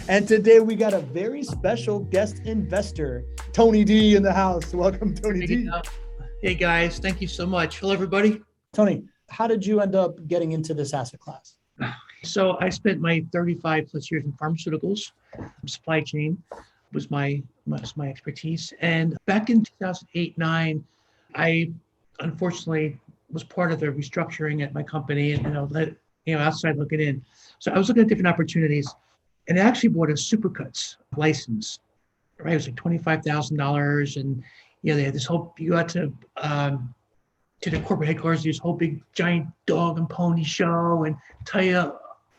And today we got a very special guest investor, Tony D, in the house. Welcome, Tony D. Hey guys, thank you so much. Hello, everybody. Tony, how did you end up getting into this asset class? So I spent my 35 plus years in pharmaceuticals. Supply chain was my expertise. And back in 2008-9, I unfortunately was part of the restructuring at my company, and outside looking in. So I was looking at different opportunities, and I actually bought a Supercuts license. Right, it was like $25,000, and they had this whole. You got to the corporate headquarters, this whole big giant dog and pony show, and tell you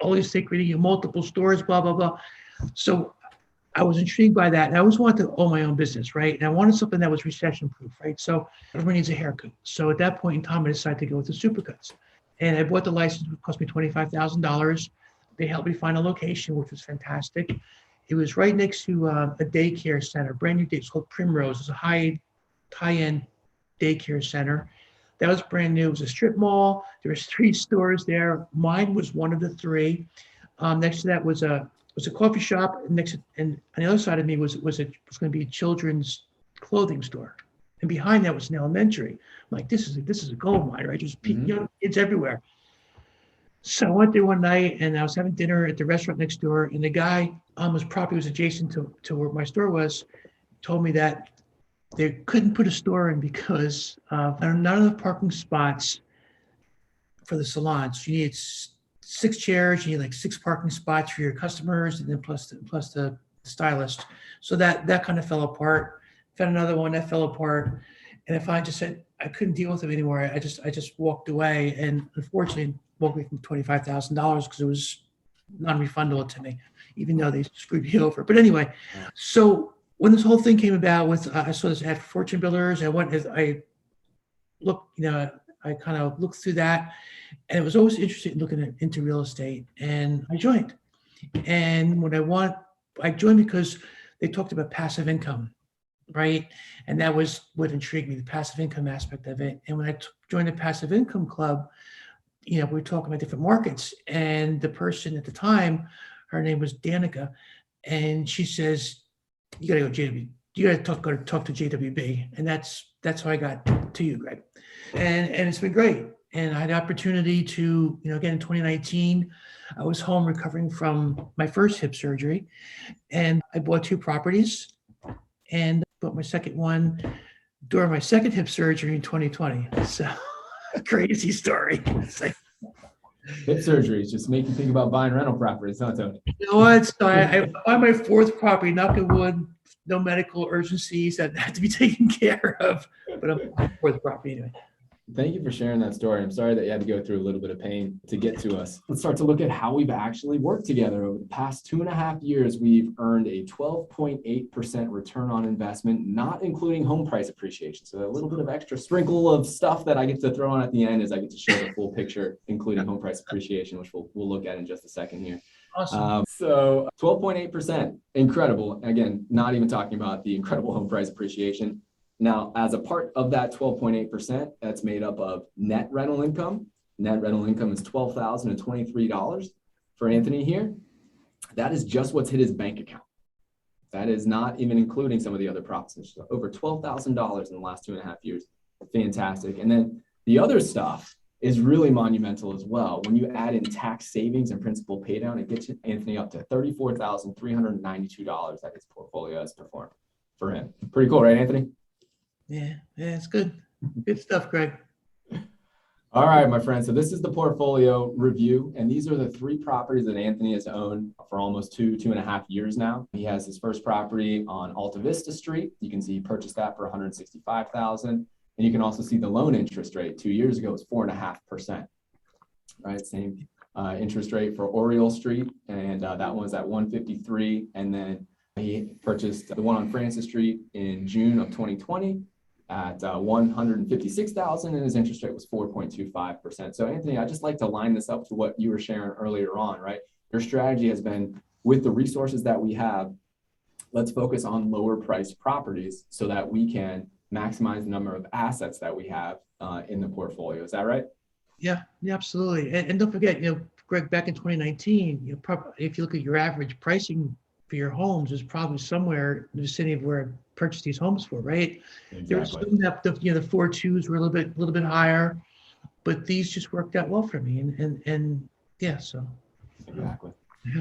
all these secret, multiple stores, blah blah blah. So I was intrigued by that, and I always wanted to own my own business, right? And I wanted something that was recession proof, right? So everyone needs a haircut. So at that point in time, I decided to go with the Supercuts, and I bought the license. It cost me $25,000. They helped me find a location, which was fantastic. It was right next to a daycare center, brand new. It's called Primrose. It's a high-end daycare center. That was brand new. It was a strip mall. There was 3 stores there. Mine was one of the 3. Next to that was a coffee shop. And on the other side of me was going to be a children's clothing store. And behind that was an elementary. I'm like, this is a gold mine, right? There's young kids everywhere. So I went there one night, and I was having dinner at the restaurant next door, and the guy whose property was adjacent to where my store was told me that they couldn't put a store in because there are not enough parking spots for the salons. You need 6 chairs, you need like 6 parking spots for your customers, and then plus the stylist. So that kind of fell apart. Found another one that fell apart, and I finally just said I couldn't deal with it anymore. I just walked away, and unfortunately walked away from $25,000 because it was non-refundable to me, even though they screwed me over. But anyway, so when this whole thing came about with, I saw this ad for Fortune Builders. I kind of looked through that, and it was always interested in looking into real estate, and I joined. And I joined because they talked about passive income, right? And that was what intrigued me, the passive income aspect of it. And when I joined the passive income club, we were talking about different markets, and the person at the time, her name was Danica, and she says, you got to go JW. You got to talk to JWB, and that's how I got to you, Greg. And it's been great. And I had the opportunity to, again in 2019, I was home recovering from my first hip surgery, and I bought 2 properties, and bought my second one during my second hip surgery in 2020. So crazy story. Hip surgeries just make you think about buying rental properties, huh, Tony? You know what? So I buy my 4th property, knock on wood, no medical urgencies that have to be taken care of, but I'm 4th property anyway. Thank you for sharing that story. I'm sorry that you had to go through a little bit of pain to get to us. Let's start to look at how we've actually worked together. Over the past 2.5 years, we've earned a 12.8% return on investment, not including home price appreciation. So a little bit of extra sprinkle of stuff that I get to throw on at the end is I get to show the full picture, including home price appreciation, which we'll look at in just a second here. Awesome. So 12.8%, incredible. Again, not even talking about the incredible home price appreciation. Now, as a part of that 12.8%, that's made up of net rental income. Net rental income is $12,023 for Anthony here. That is just what's hit his bank account. That is not even including some of the other profits. So over $12,000 in the last 2.5 years. Fantastic. And then the other stuff is really monumental as well. When you add in tax savings and principal pay down, it gets Anthony up to $34,392 that his portfolio has performed for him. Pretty cool, right, Anthony? Yeah, it's good. Good stuff, Greg. All right, my friend. So this is the portfolio review, and these are the 3 properties that Anthony has owned for almost 2.5 years now. He has his first property on Alta Vista Street. You can see he purchased that for $165,000, and you can also see the loan interest rate 2 years ago was 4.5%. Right, same interest rate for Oriole Street, and that one's at 153, and then he purchased the one on Francis Street in June of 2020. At $156,000, and his interest rate was 4.25%. So Anthony, I just like to line this up to what you were sharing earlier on, right? Your strategy has been, with the resources that we have, let's focus on lower priced properties so that we can maximize the number of assets that we have in the portfolio. Is that right? Yeah, absolutely. And don't forget, Greg, back in 2019, if you look at your average pricing for your homes is probably somewhere in the vicinity of where I purchased these homes for, right? There was some that the 4.2s were a little bit higher, but these just worked out well for me. And yeah, so. Exactly.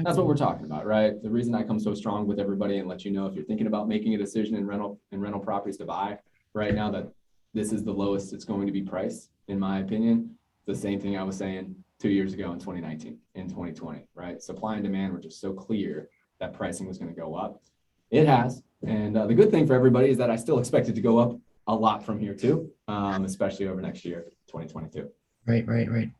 That's what we're talking about, right? The reason I come so strong with everybody and let you know if you're thinking about making a decision in rental properties to buy right now, that this is the lowest it's going to be priced, in my opinion. The same thing I was saying 2 years ago in 2019 and 2020, right? Supply and demand were just so clear that pricing was going to go up. It has. And the good thing for everybody is that I still expect it to go up a lot from here too, especially over next year, 2022. Right.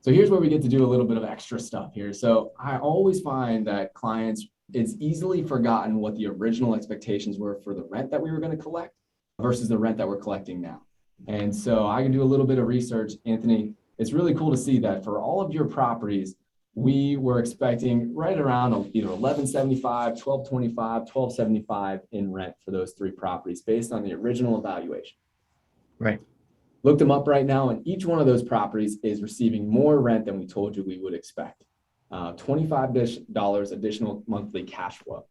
So here's where we get to do a little bit of extra stuff here. So I always find that clients, it's easily forgotten what the original expectations were for the rent that we were going to collect versus the rent that we're collecting now. And so I can do a little bit of research, Anthony. It's really cool to see that for all of your properties, we were expecting right around either $1,175, $1,225, $1,275 in rent for those three properties based on the original evaluation. Right. Looked them up right now, and each one of those properties is receiving more rent than we told you we would expect. $25 additional monthly cash flow,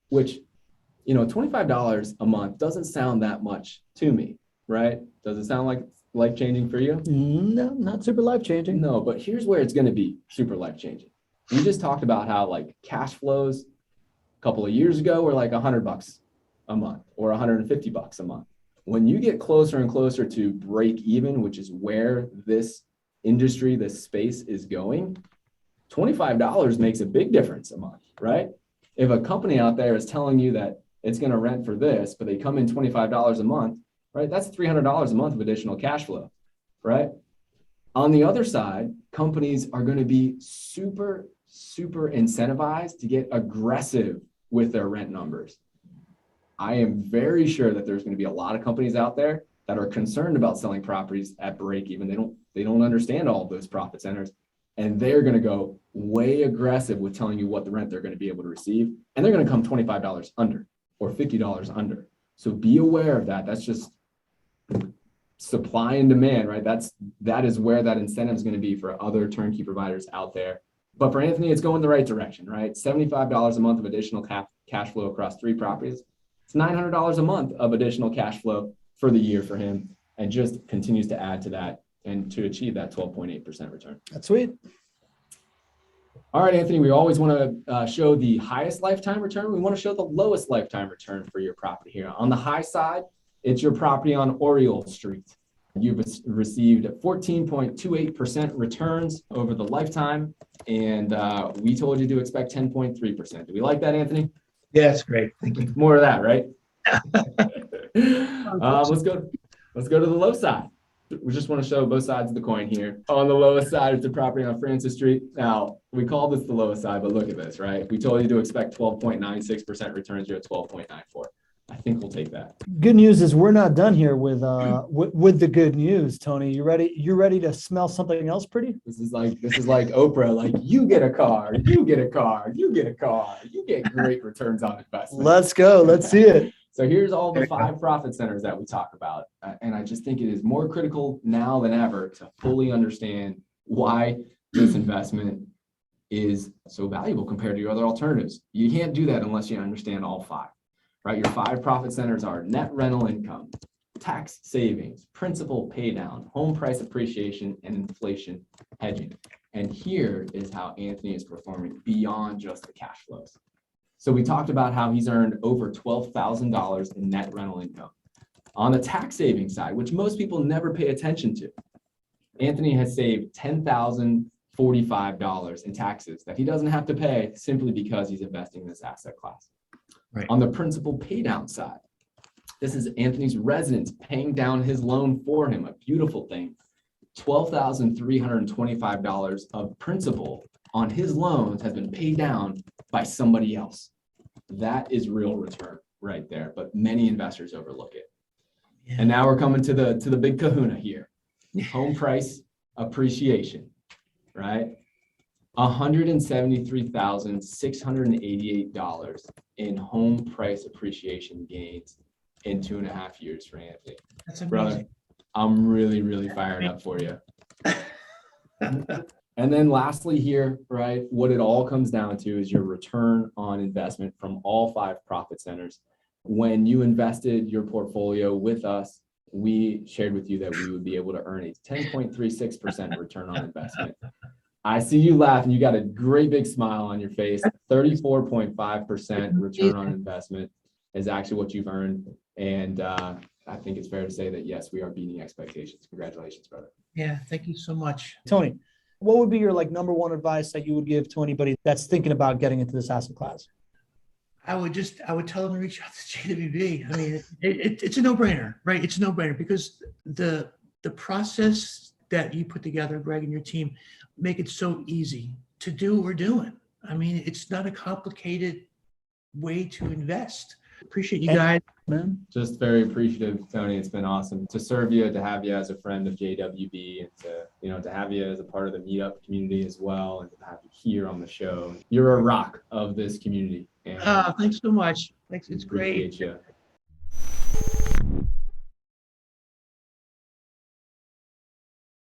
which, $25 a month doesn't sound that much to me, right? Does it sound like life-changing for you? No, not super life-changing. No, but here's where it's going to be super life-changing. We just talked about how like cash flows a couple of years ago were like $100 a month or $150 a month. When you get closer and closer to break even, which is where this industry, this space is going, $25 makes a big difference a month, right? If a company out there is telling you that it's going to rent for this, but they come in $25 a month, right? That's $300 a month of additional cash flow, right? On the other side, companies are going to be super incentivized to get aggressive with their rent numbers. I am very sure that there's going to be a lot of companies out there that are concerned about selling properties at break even. They don't understand all of those profit centers, and they're going to go way aggressive with telling you what the rent they're going to be able to receive, and they're going to come $25 under or $50 under. So be aware of that. That's just supply and demand, right? That is where that incentive is going to be for other turnkey providers out there. But for Anthony, it's going the right direction, right? $75 a month of additional cash flow across three properties. It's $900 a month of additional cash flow for the year for him, and just continues to add to that and to achieve that 12.8% return. That's sweet. All right, Anthony, we always want to show the highest lifetime return. We want to show the lowest lifetime return for your property here. On the high side, it's your property on Oriole Street. You've received 14.28% returns over the lifetime, and we told you to expect 10.3%. Do we like that, Anthony? Yeah, that's great. Thank you. More of that, right? Let's go to the low side. We just want to show both sides of the coin here. On the lowest side, it's a property on Francis Street. Now, we call this the lowest side, but look at this, right? We told you to expect 12.96% returns. You're at 12.94. I think we'll take that. Good news is we're not done here with the good news, Tony. You ready? You ready to smell something else pretty? This is like Oprah. Like, you get a car, you get a car, you get a car, you get great returns on investment. Let's go. Let's see it. So here's all the 5 profit centers that we talk about. And I just think it is more critical now than ever to fully understand why this investment is so valuable compared to your other alternatives. You can't do that unless you understand all 5, right? Your 5 profit centers are net rental income, tax savings, principal pay down, home price appreciation, and inflation hedging. And here is how Anthony is performing beyond just the cash flows. So we talked about how he's earned over $12,000 in net rental income. On the tax savings side, which most people never pay attention to, Anthony has saved $10,045 in taxes that he doesn't have to pay simply because he's investing in this asset class. Right. On the principal pay down side, this is Anthony's residence paying down his loan for him, a beautiful thing. $12,325 of principal on his loans has been paid down by somebody else. That is real return right there, but many investors overlook it. Yeah. And now we're coming to the big kahuna here. Home price appreciation, right? $173,688 in home price appreciation gains in 2.5 years for Anthony. That's amazing. Brother, I'm really fired up for you. And then lastly here, right, what it all comes down to is your return on investment from all 5 profit centers. When you invested your portfolio with us, we shared with you that we would be able to earn a 10.36% return on investment. I see you laughing. You got a great big smile on your face. 34.5% return on investment is actually what you've earned. And I think it's fair to say that, yes, we are beating expectations. Congratulations, brother. Yeah, thank you so much. Tony, what would be your like number one advice that you would give to anybody that's thinking about getting into this asset class? I would tell them to reach out to JWB. I mean, it's a no-brainer, right? It's a no-brainer because the process that you put together, Greg, and your team, make it so easy to do what we're doing. I mean, it's not a complicated way to invest. Appreciate you guys. Man. Just very appreciative, Tony. It's been awesome to serve you, to have you as a friend of JWB, and to have you as a part of the meetup community as well, and to have you here on the show. You're a rock of this community. And Thanks so much. Thanks. It's great. appreciate you.